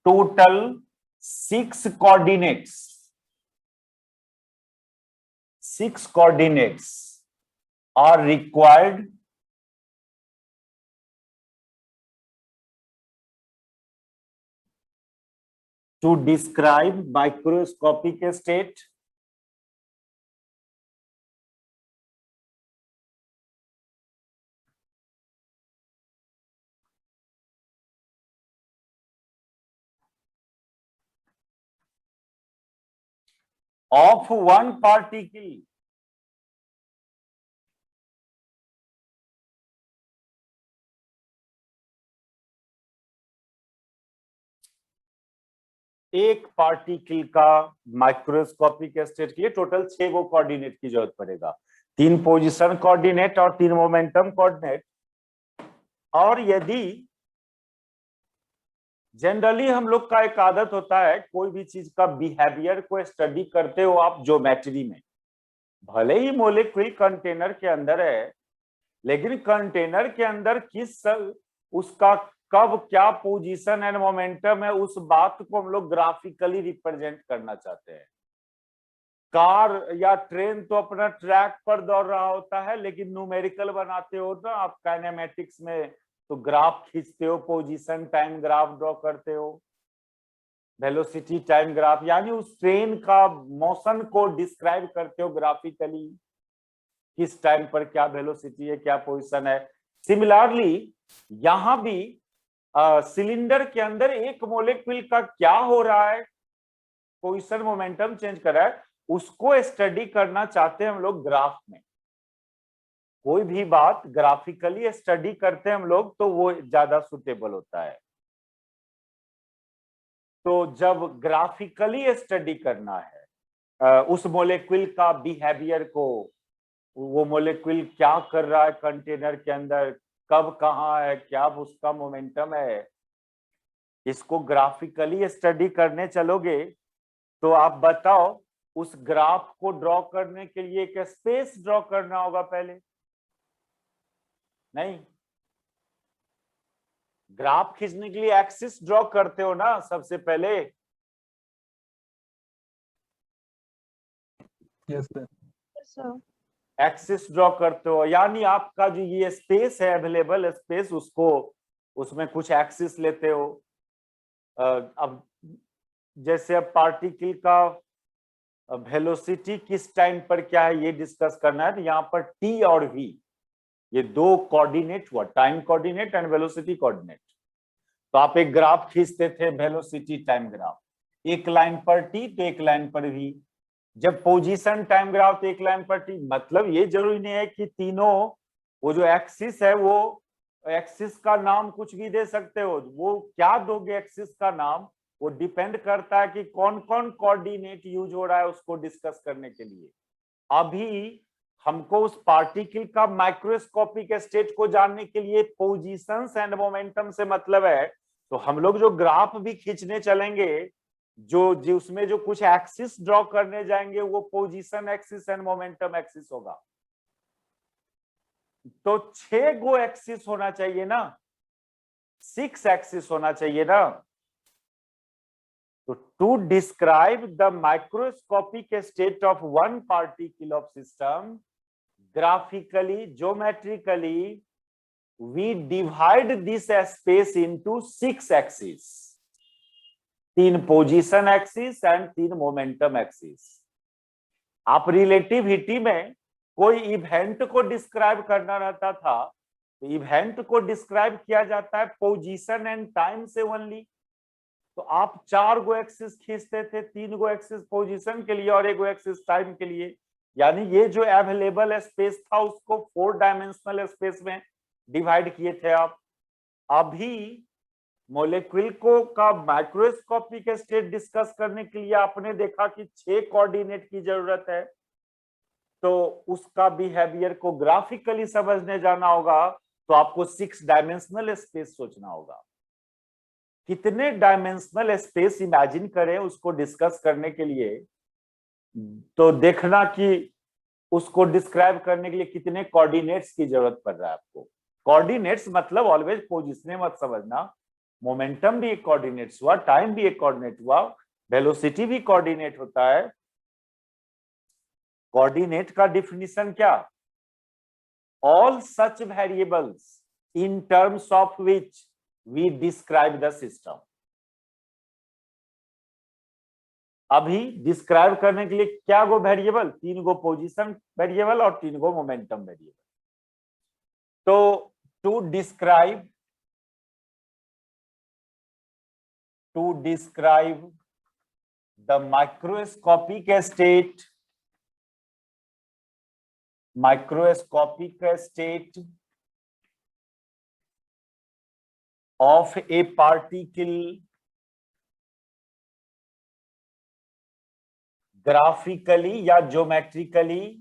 S1: total 6 coordinates. 6 coordinates are required to describe microscopic state of one particle एक पार्टिकल का माइक्रोस्कोपिक स्टेट के लिए टोटल 6 गो कोऑर्डिनेट की जरूरत पड़ेगा, 3 पोजीशन कोऑर्डिनेट और 3 मोमेंटम कोऑर्डिनेट। और यदि जनरली हम लोग का एक आदत होता है कोई भी चीज का बिहेवियर को स्टडी करते हो आप ज्योमेट्री में, भले ही मॉलिक्यूल कंटेनर के अंदर है, लेकिन कंटेनर के अंदर उसका कब क्या पोजीशन एंड मोमेंटम है, उस बात को हम लोग ग्राफिकली रिप्रेजेंट करना चाहते हैं। कार या ट्रेन तो अपना ट्रैक पर दौड़ रहा होता है, लेकिन न्यूमेरिकल बनाते हो ना आप काइनेमेटिक्स में, तो ग्राफ खींचते हो, पोजीशन टाइम ग्राफ ड्रॉ करते हो, वेलोसिटी टाइम ग्राफ, यानी उस ट्रेन का मोशन को डिस्क्राइब करते हो ग्राफिकली, किस टाइम पर क्या वेलोसिटी है, क्या पोजीशन है। सिमिलरली यहां भी सिलेंडर के अंदर एक मॉलिक्यूल का क्या हो रहा है, पोजीशन मोमेंटम चेंज कर रहा है, उसको स्टडी करना चाहते हैं हम लोग ग्राफ में। कोई भी बात ग्राफिकली स्टडी करते हैं हम लोग तो वो ज्यादा सुटेबल होता है। तो जब ग्राफिकली स्टडी करना है उस मॉलिक्यूल का बिहेवियर को, वो मॉलिक्यूल क्या कर रहा है कंटेनर के अंदर, कब कहाँ है, क्या उसका मोमेंटम है, इसको ग्राफिकली स्टडी करने चलोगे तो आप बताओ उस ग्राफ को ड्रॉ करने के लिए एक स्पेस ड्रॉ करना होगा पहले, नहीं? ग्राफ खींचने के लिए एक्सिस ड्रॉ करते हो ना सबसे पहले।
S2: Yes sir.
S1: एक्सिस ड्रॉ करते हो, यानी आपका जो ये स्पेस है अवेलेबल स्पेस, उसको उसमें कुछ एक्सिस लेते हो। अब जैसे अब पार्टिकल का वेलोसिटी किस टाइम पर क्या है ये डिस्कस करना है, तो यहाँ पर टी और वी ये 2 कोऑर्डिनेट हुआ, time coordinate and velocity coordinate. तो आप एक ग्राफ खींचते थे वेलोसिटी टाइम ग्राफ, एक लाइन पर टी तो एक लाइन पर वी। जब पोजीशन टाइम ग्राफ तो एक लाइन पर टी, मतलब ये जरूरी नहीं है कि तीनों, वो जो एक्सिस है वो एक्सिस का नाम कुछ भी दे सकते हो, वो क्या दोगे एक्सिस का नाम वो डिपेंड करता है कि कौन कौन कोऑर्डिनेट यूज हो रहा है उसको डिस्कस करने के लिए। अभी हमको उस पार्टिकल का माइक्रोस्कोपिक स्टेट को जानने के लिए पोजीशंस एंड मोमेंटम से मतलब है, तो हम लोग जो ग्राफ भी खींचने चलेंगे, जो उसमें जो कुछ एक्सिस ड्रॉ करने जाएंगे वो position axis and momentum axis होगा। तो 6 गो एक्सिस होना चाहिए ना, 6 एक्सिस होना चाहिए ना। तो to describe the microscopic state of one particle of system graphically, geometrically, we divide this space into 6 axes, 3 position axis and 3 momentum axis। आप रिलेटिविटी में कोई इवेंट को डिस्क्राइब करना रहता था तो इवेंट को डिस्क्राइब किया जाता है पोजीशन एंड टाइम से ओनली। तो आप 4 गो एक्सिस खींचते थे, 3 गो एक्सिस पोजीशन के लिए और 1 गो एक्सिस टाइम के लिए, यानी ये जो अवेलेबल स्पेस था उसको 4 डायमेंशनल स्पेस में डिवाइड किए थे आप। अभी मॉलिक्यूल को का माइक्रोस्कोपिक स्टेट डिस्कस करने के लिए आपने देखा कि 6 कोऑर्डिनेट की जरूरत है, तो उसका बिहेवियर को ग्राफिकली समझने जाना होगा तो आपको 6 डायमेंशनल स्पेस सोचना होगा। कितने डायमेंशनल स्पेस इमेजिन करें उसको डिस्कस करने के लिए, तो देखना कि उसको डिस्क्राइब करने के लिए कितने कोऑर्डिनेट्स की जरूरत पड़ रहा है आपको। कोऑर्डिनेट्स मतलब ऑलवेज पोजीशन मत समझना, मोमेंटम भी एक कोऑर्डिनेट्स हुआ, टाइम भी एक कोऑर्डिनेट हुआ, वेलोसिटी भी कोऑर्डिनेट होता है। कोऑर्डिनेट का डिफिनीशन क्या? All such variables in terms of which we describe the system. अभी डिस्क्राइब करने के लिए क्या गो वेरिएबल? 3 गो पोजीशन वेरिएबल और 3 गो मोमेंटम वेरिएबल। तो to describe the microscopic state of a particle graphically या geometrically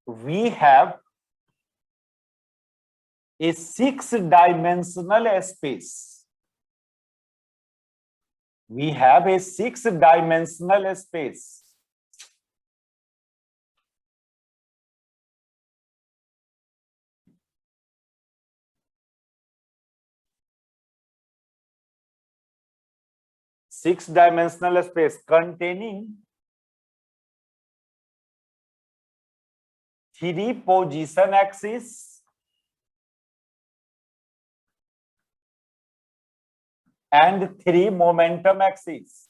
S1: we have a 6-dimensional space. We have a 6-dimensional space. Six-dimensional space containing 3 position axes and 3 momentum axes.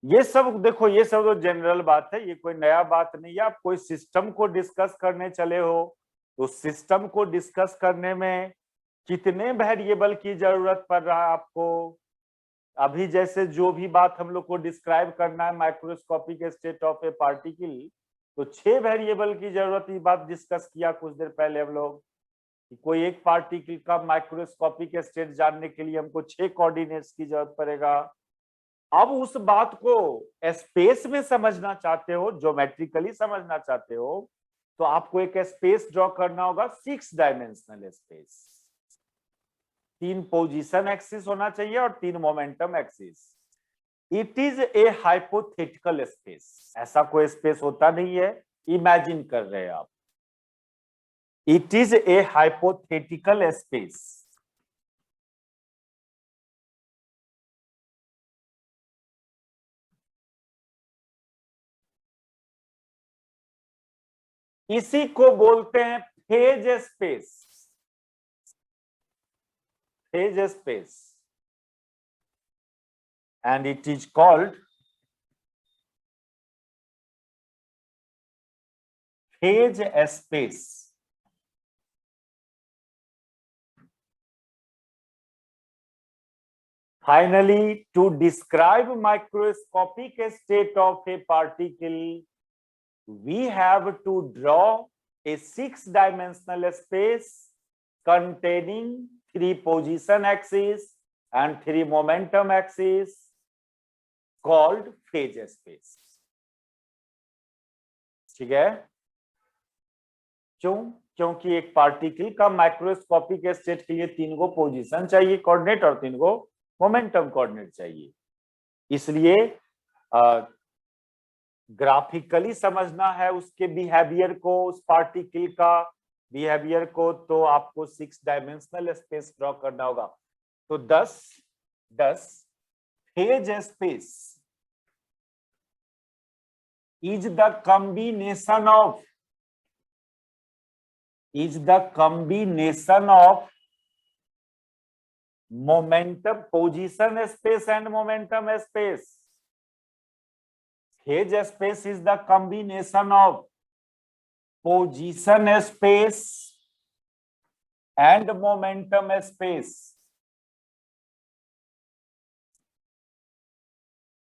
S1: ये सब देखो, ये सब तो जनरल बात है, ये कोई नया बात नहीं है। आप कोई सिस्टम को डिस्कस करने चले हो तो सिस्टम को डिस्कस करने में कितने वेरिएबल की जरूरत पड़ रहा है आपको? अभी जैसे जो भी बात हम लोग को डिस्क्राइब करना है microscopic state of A particle, तो 6 वेरिएबल की जरूरत, ये बात डिस्कस किया कुछ देर पहले हम लोग। कोई एक पार्टिकल का माइक्रोस्कोपिक स्टेट जानने के लिए हमको 6 कोऑर्डिनेट्स की जरूरत पड़ेगा। अब उस बात को स्पेस में समझना चाहते हो, ज्योमेट्रिकली समझना चाहते हो, तो आपको एक स्पेस ड्रॉ करना होगा, 6-डायमेंशनल स्पेस। 3 पोजीशन एक्सिस होना चाहिए और 3 momentum axis. It is a hypothetical space. ऐसा कोई स्पेस होता नहीं है, इमेजिन कर रहे हैं आप। It is a hypothetical space. इसी को बोलते हैं phase space. Phase space, and it is called phase space. Finally, to describe microscopic state of a particle, we have to draw a 6-dimensional space containing 3 position axes and 3 momentum axes called phase space. ठीक है? क्यों? क्योंकि एक पार्टिकल का माइक्रोस्कोपिक स्टेट के लिए 3 गो पोजीशन चाहिए कोऑर्डिनेट और 3 गो मोमेंटम कोऑर्डिनेट चाहिए। इसलिए ग्राफिकली समझना है उसके बिहेवियर को, उस पार्टिकल का बिहेवियर को, तो आपको 6-डायमेंशनल स्पेस ड्रॉ करना होगा। तो 10 phase space is the combination of momentum, position space and momentum space. Phase space is the combination of position space and momentum space.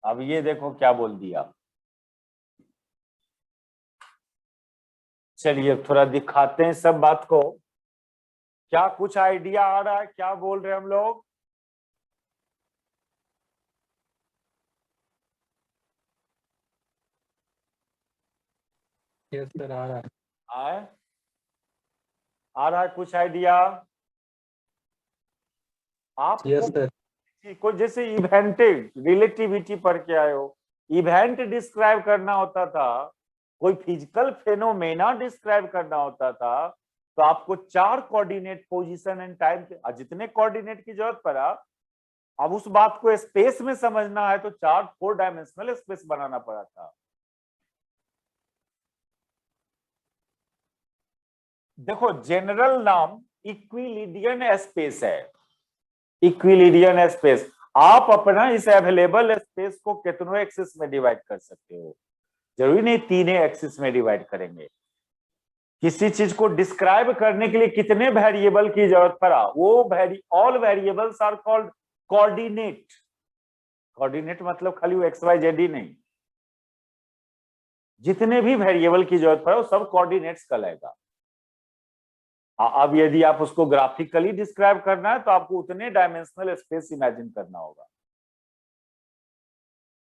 S1: अब ये देखो क्या बोल दिया, चलिए थोड़ा दिखाते हैं सब बात को। क्या कुछ आइडिया आ रहा है, क्या बोल रहे हैं हम लोग?
S3: यस सर, आ रहा है।
S1: आए आ रहा है कुछ आइडिया आपको?
S3: Yes sir.
S1: को जैसे इवेंटेड रिलेटिविटी पढ़ के आए हो, इवेंट डिस्क्राइब करना होता था, कोई फिजिकल फेनोमेना डिस्क्राइब करना होता था, तो आपको 4 कोऑर्डिनेट पोजीशन एंड टाइम के जितने कोऑर्डिनेट की जरूरत पड़ा। अब उस बात को स्पेस में समझना है तो 4 डायमेंशनल स्पेस बनाना पड़ा था। देखो जनरल नाम इक्विलिडियन स्पेस है। इक्विलिडियन स्पेस, आप अपना इस अवेलेबल स्पेस को कितनों एक्सिस में डिवाइड कर सकते हो, जरूरी नहीं 3 एक्सिस में डिवाइड करेंगे। किसी चीज को डिस्क्राइब करने के लिए कितने वेरिएबल की जरूरत पड़ा, वो all variables are called coordinate. Coordinate मतलब खाली वो एक्स वाई जेड ही नहीं, जितने भी वेरिएबल की जरूरत पड़ा वो सब कोऑर्डिनेट्स कहलाएगा। अब यदि आप उसको ग्राफिकली डिस्क्राइब करना है तो आपको उतने डायमेंशनल स्पेस इमेजिन करना होगा।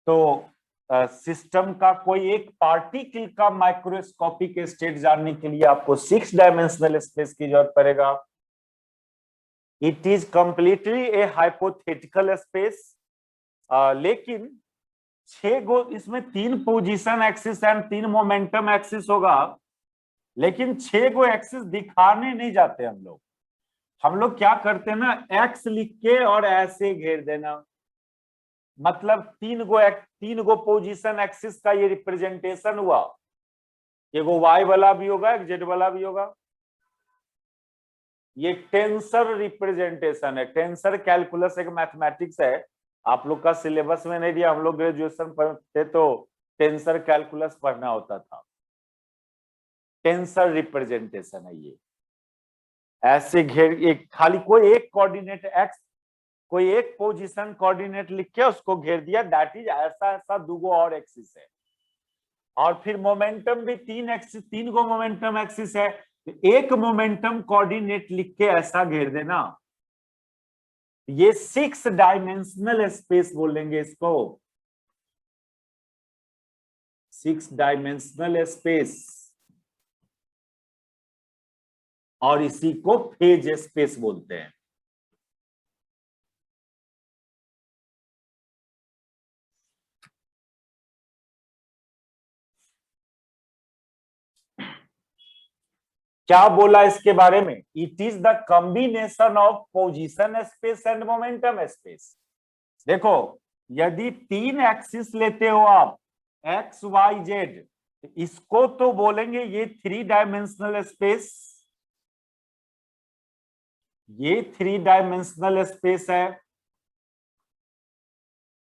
S1: तो सिस्टम का कोई एक पार्टिकल का माइक्रोस्कोपिक स्टेट जानने के लिए आपको 6 डायमेंशनल स्पेस की जरूरत पड़ेगा। It is completely A hypothetical space, लेकिन 6 गो इसमें 3 position axis and 3 momentum axis होगा, लेकिन 6 गो एक्सिस दिखाने नहीं जाते हम लोग क्या करते हैं ना, एक्स लिख के और ऐसे घेर देना, मतलब 3 गो पोजीशन एक्सिस का ये रिप्रेजेंटेशन हुआ। एगो वाई वाला भी होगा, एक जेड वाला भी होगा। ये टेंसर रिप्रेजेंटेशन है। टेंसर कैलकुलस एक मैथमेटिक्स है, आप लोग का सिलेबस में नहीं दिया, हम लोग ग्रेजुएशन पढ़ते तो टेंसर कैलकुलस पढ़ना होता था। टेंसर रिप्रेजेंटेशन है ये। ऐसे घेर एक खाली कोई एक कोऑर्डिनेट एक्स, कोई एक पोजीशन कोऑर्डिनेट लिख के उसको घेर दिया, दैट इज ऐसा ऐसा 2 गो और एक्सिस है। और फिर मोमेंटम भी 3 गो मोमेंटम एक्सिस है, तो एक मोमेंटम कोऑर्डिनेट लिख के ऐसा घेर देना। ये 6 डायमेंशनल स्पेस बोलेंगे इसको, 6 डायमेंशनल स्पेस, और इसी को फेज स्पेस बोलते हैं। क्या बोला इसके बारे में? It is the combination of position space and momentum space. देखो यदि 3 एक्सिस लेते हो आप, एक्स वाई जेड, इसको तो बोलेंगे ये 3 डायमेंशनल स्पेस, ये 3 डायमेंशनल स्पेस है,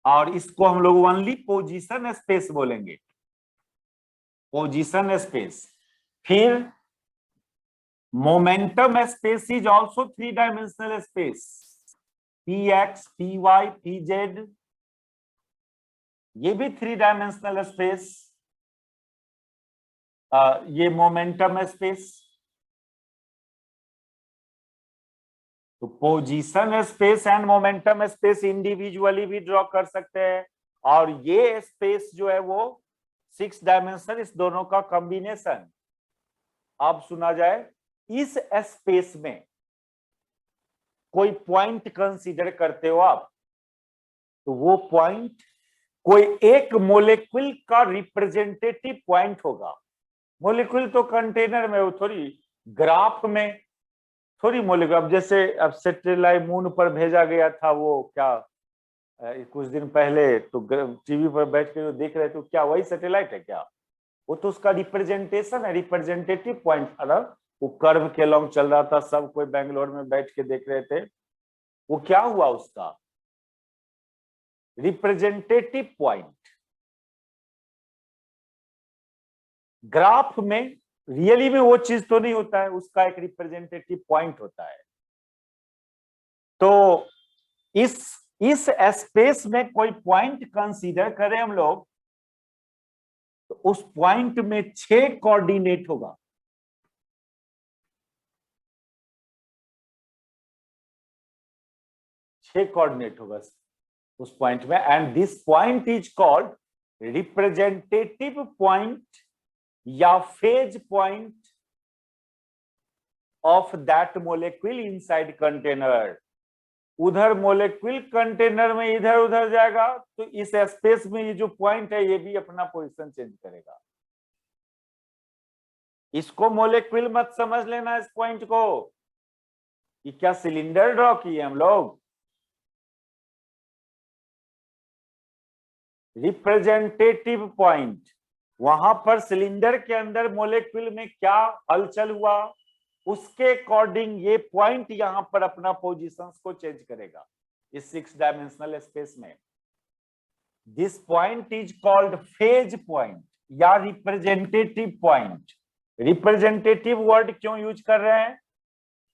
S1: और इसको हम लोग ओनली पोजीशन स्पेस बोलेंगे, पोजीशन स्पेस। फिर momentum space is also 3 dimensional space, P x, P Y, P Z, ये भी 3 डायमेंशनल स्पेस, ये मोमेंटम स्पेस। तो position space and momentum space individually भी ड्रॉ कर सकते हैं, और ये स्पेस जो है वो 6 डायमेंशन, इस दोनों का कॉम्बिनेशन। अब सुना जाए, इस स्पेस में कोई पॉइंट कंसीडर करते हो आप, तो वो पॉइंट कोई एक मोलेक्यूल का रिप्रेजेंटेटिव पॉइंट होगा। मोलेक्यूल तो कंटेनर में, वो थोड़ी ग्राफ में थोड़ी मोलेक्यूल। अब जैसे अब सैटेलाइट मून पर भेजा गया था, वो क्या कुछ दिन पहले तो टीवी पर बैठ के जो देख रहे थे, क्या वही सैटेलाइट है क्या? वो तो उसका रिप्रेजेंटेशन है, रिप्रेजेंटेटिव पॉइंट था ना, वो कर्व के लॉन्ग चल रहा था, सब कोई बेंगलोर में बैठ के देख रहे थे। वो क्या हुआ? उसका रिप्रेजेंटेटिव पॉइंट। ग्राफ में रियली में वो चीज तो नहीं होता है, उसका एक रिप्रेजेंटेटिव पॉइंट होता है। तो इस स्पेस में कोई पॉइंट कंसीडर करें हम लोग, तो उस पॉइंट में 6 कोऑर्डिनेट होगा। 6 कोऑर्डिनेट होगा उस पॉइंट में, and this point is called representative point या phase point of that molecule inside container. उधर मोलेक्यूल कंटेनर में इधर उधर जाएगा तो इस स्पेस में ये जो पॉइंट है ये भी अपना पोजीशन चेंज करेगा। इसको मोलेक्यूल मत समझ लेना इस पॉइंट को। ये क्या सिलेंडर ड्रॉ किए हम लोग? रिप्रेजेंटेटिव पॉइंट, वहां पर सिलेंडर के अंदर मोलेक्यूल में क्या हलचल हुआ उसके अकॉर्डिंग ये पॉइंट यहां पर अपना पोजीशंस को चेंज करेगा इस 6 डायमेंशनल स्पेस में। This point is called phase point या रिप्रेजेंटेटिव पॉइंट। रिप्रेजेंटेटिव वर्ड क्यों यूज कर रहे हैं?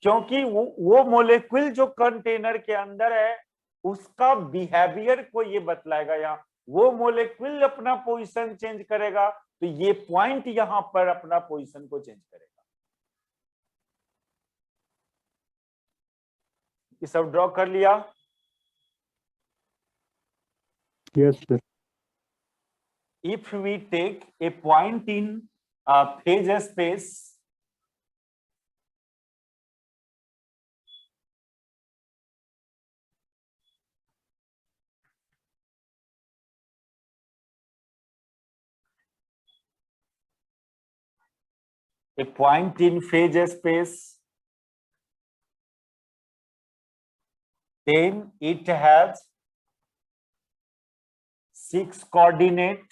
S1: क्योंकि वो मोलेक्यूल जो कंटेनर के अंदर है उसका बिहेवियर को ये बतलाएगा। यहाँ वो मोलेक्यूल अपना पोजीशन चेंज करेगा तो ये पॉइंट यहां पर अपना पोजीशन को चेंज करेगा। ये सब ड्रॉ कर लिया?
S3: Yes, sir.
S1: If we take a point in phase space, then it has 6 coordinate.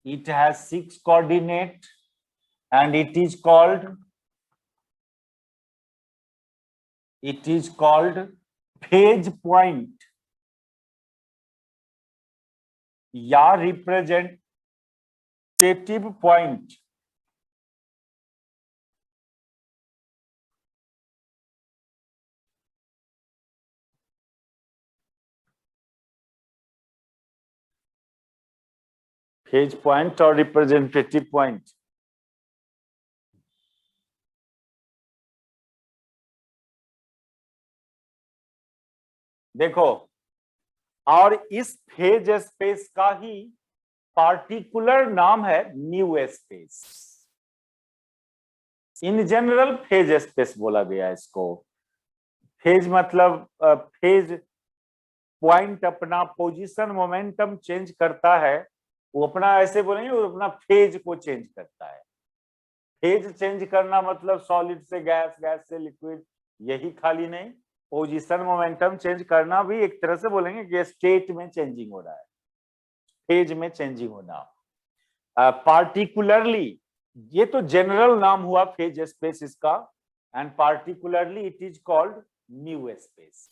S1: It has 6 coordinate and it is called phase point या representative point। फेज पॉइंट और रिप्रेजेंटेटिव पॉइंट। देखो, और इस फेज स्पेस का ही पार्टिकुलर नाम है new space. In general phase space बोला गया इसको। फेज मतलब फेज पॉइंट अपना पोजीशन मोमेंटम चेंज करता है, वो अपना ऐसे बोलेंगे वो अपना फेज को चेंज करता है। फेज चेंज करना मतलब सॉलिड से गैस, गैस से लिक्विड, यही खाली नहीं, पोजीशन मोमेंटम चेंज करना भी एक तरह से बोलेंगे कि स्टेट में चेंजिंग हो रहा है, फेज में चेंजिंग होना। पार्टिकुलरली, ये तो जनरल नाम हुआ फेज स्पेस इसका, and particularly it is called new space.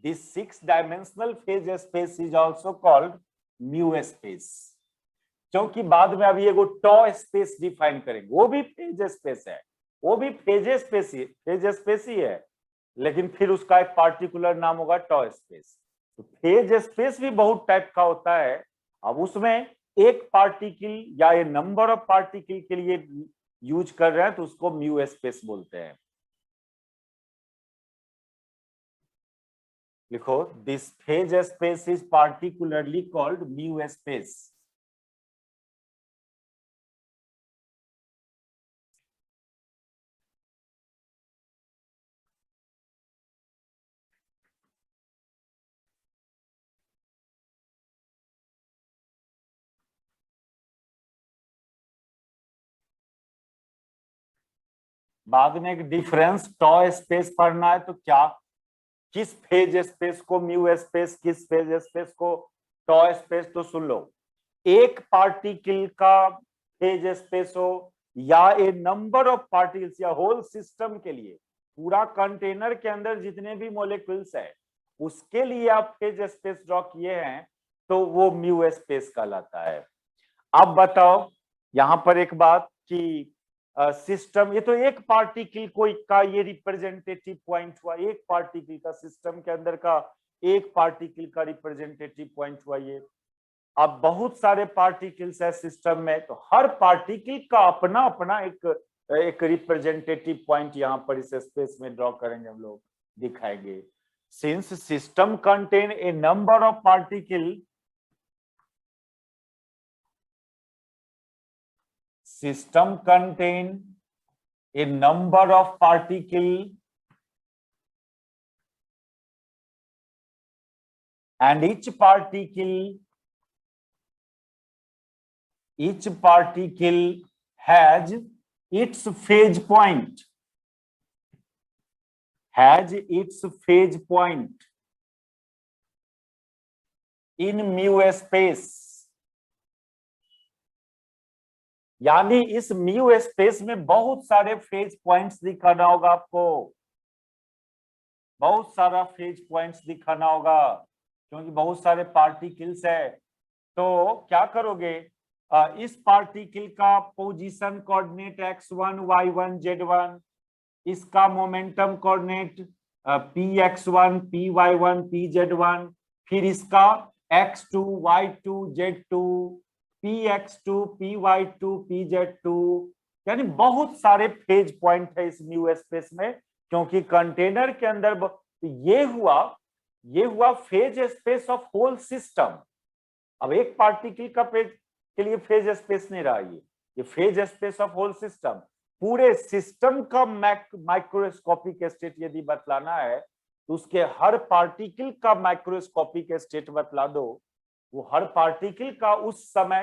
S1: This 6 dimensional phase space is also called new space. क्योंकि बाद में अभी एगो टॉ स्पेस डिफाइन करेंगे, वो भी फेज स्पेस है, वो भी फेज स्पेस ही है, लेकिन फिर उसका एक पार्टिकुलर नाम होगा टॉ स्पेस। तो फेज स्पेस भी बहुत टाइप का होता है। अब उसमें एक पार्टिकल या ये नंबर ऑफ पार्टिकल के लिए यूज कर रहे हैं तो उसको म्यू स्पेस बोलते हैं। लिखो, this phase space is particularly called mu space. बाद में एक डिफरेंस टॉ स्पेस पढ़ना है तो क्या, किस फेज स्पेस को म्यू स्पेस, किस फेज स्पेस को टॉ स्पेस, तो सुन लो, एक पार्टिकल का फेज स्पेस हो या ए नंबर ऑफ पार्टिकल्स या होल सिस्टम के लिए, पूरा कंटेनर के अंदर जितने भी मॉलिक्यूल्स है उसके लिए आप फेज स्पेस ड्रॉ किए हैं तो वो म्यू स्पेस कहलाता है। अब बताओ यहां पर एक बात कि सिस्टम, ये तो एक पार्टिकल कोई का ये रिप्रेजेंटेटिव पॉइंट हुआ, एक पार्टिकल का, सिस्टम के अंदर का एक पार्टिकल का रिप्रेजेंटेटिव पॉइंट हुआ ये। अब बहुत सारे पार्टिकल्स है सिस्टम में, तो हर पार्टिकल का अपना अपना एक एक रिप्रेजेंटेटिव पॉइंट यहाँ पर इस स्पेस में ड्रॉ करेंगे, हम लोग दिखाएंगे। Since system contain a number of particle, system contain a number of particle and each particle has its phase point, in mu space। यानी इस म्यू स्पेस में बहुत सारे फेज पॉइंट्स दिखाना होगा आपको, बहुत सारा फेज पॉइंट्स दिखाना होगा, क्योंकि बहुत सारे पार्टिकल्स है। तो क्या करोगे, इस पार्टिकल का position coordinate x1 y1 z1, इसका momentum coordinate px1 py1 pz1, फिर इसका x2 y2 z2 px2 py2 pz2, यानी बहुत सारे फेज पॉइंट है इस न्यू स्पेस में, क्योंकि कंटेनर के अंदर ये हुआ phase space of whole system. अब एक पार्टिकल का के लिए फेज स्पेस नहीं रहा, ये phase space of whole system. पूरे सिस्टम का माइक्रोस्कोपिक स्टेट यदि बतलाना है तो उसके हर पार्टिकल का माइक्रोस्कोपिक स्टेट बतला दो, वो हर पार्टिकल का उस समय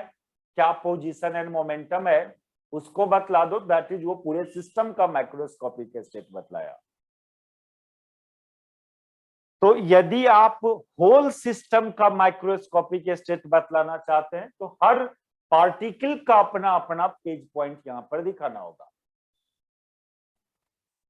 S1: क्या पोजीशन एंड मोमेंटम है उसको बतला दो, दैट इज वो पूरे सिस्टम का माइक्रोस्कोपिक स्टेट बतलाया। तो यदि आप होल सिस्टम का माइक्रोस्कोपिक स्टेट बतलाना चाहते हैं तो हर पार्टिकल का अपना अपना फेज पॉइंट यहां पर दिखाना होगा।